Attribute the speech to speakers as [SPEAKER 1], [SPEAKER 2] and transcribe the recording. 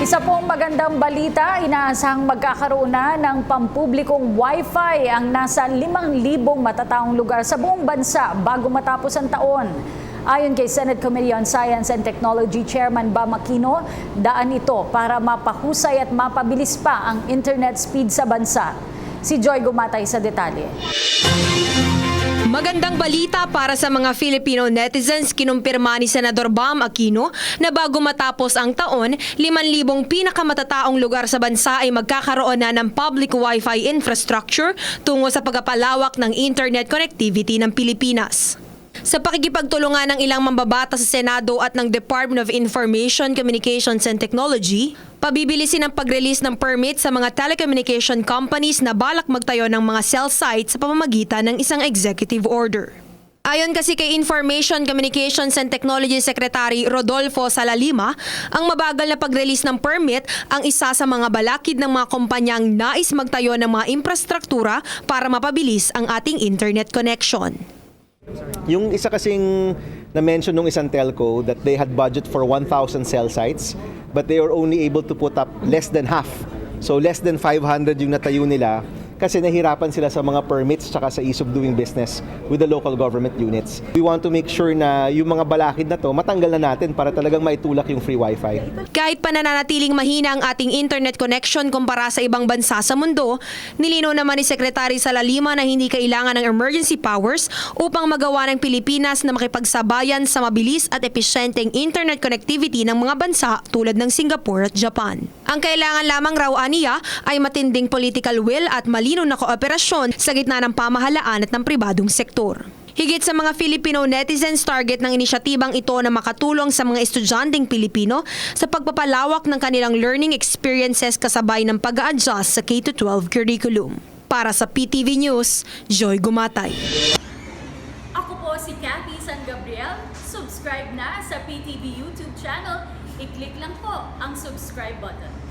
[SPEAKER 1] Isa pong magandang balita, inaasahang magkakaroon na ng pampublikong Wi-Fi ang nasa 5,000 matataong lugar sa buong bansa bago matapos ang taon. Ayon kay Senate Committee on Science and Technology Chairman Bam Aquino, daan ito para mapahusay at mapabilis pa ang internet speed sa bansa. Si Joy Gumatay sa detalye.
[SPEAKER 2] Magandang balita para sa mga Filipino netizens, kinumpirma ni Senador Bam Aquino na bago matapos ang taon, 5,000 pinakamatataong lugar sa bansa ay magkakaroon na ng public Wi-Fi infrastructure tungo sa pagpapalawak ng internet connectivity ng Pilipinas. Sa pakikipagtulungan ng ilang mambabata sa Senado at ng Department of Information, Communications and Technology, pabibilisin ang pag-release ng permit sa mga telecommunication companies na balak magtayo ng mga cell sites sa pamamagitan ng isang executive order. Ayon kasi kay Information, Communications and Technology Secretary Rodolfo Salalima, ang mabagal na pag-release ng permit ang isa sa mga balakid ng mga kumpanyang nais magtayo ng mga infrastruktura para mapabilis ang ating internet connection.
[SPEAKER 3] Yung isa kasing na-mention nung isang telco that they had budget for 1,000 cell sites but they were only able to put up less than half. So less than 500 yung natayo nila kasi nahirapan sila sa mga permits tsaka sa ease of doing business with the local government units. We want to make sure na yung mga balakid na to matanggal na natin para talagang maitulak yung free wifi.
[SPEAKER 2] Kahit pa nananatiling mahina ang ating internet connection kumpara sa ibang bansa sa mundo, nilinaw naman ni Secretary Salalima na hindi kailangan ng emergency powers upang magawa ng Pilipinas na makipagsabayan sa mabilis at epesyenteng internet connectivity ng mga bansa tulad ng Singapore at Japan. Ang kailangan lamang raw aniya ay matinding political will at malinaw na kooperasyon sa gitna ng pamahalaan at ng pribadong sektor. Higit sa mga Filipino netizens, target ng inisyatibang ito na makatulong sa mga estudyanteng Pilipino sa pagpapalawak ng kanilang learning experiences kasabay ng pag-a-adjust sa K-12 curriculum. Para sa PTV News, Joy Gumatay.
[SPEAKER 4] Ako po si Cathy San Gabriel. Subscribe na sa PTV YouTube channel. I-click lang po ang subscribe button.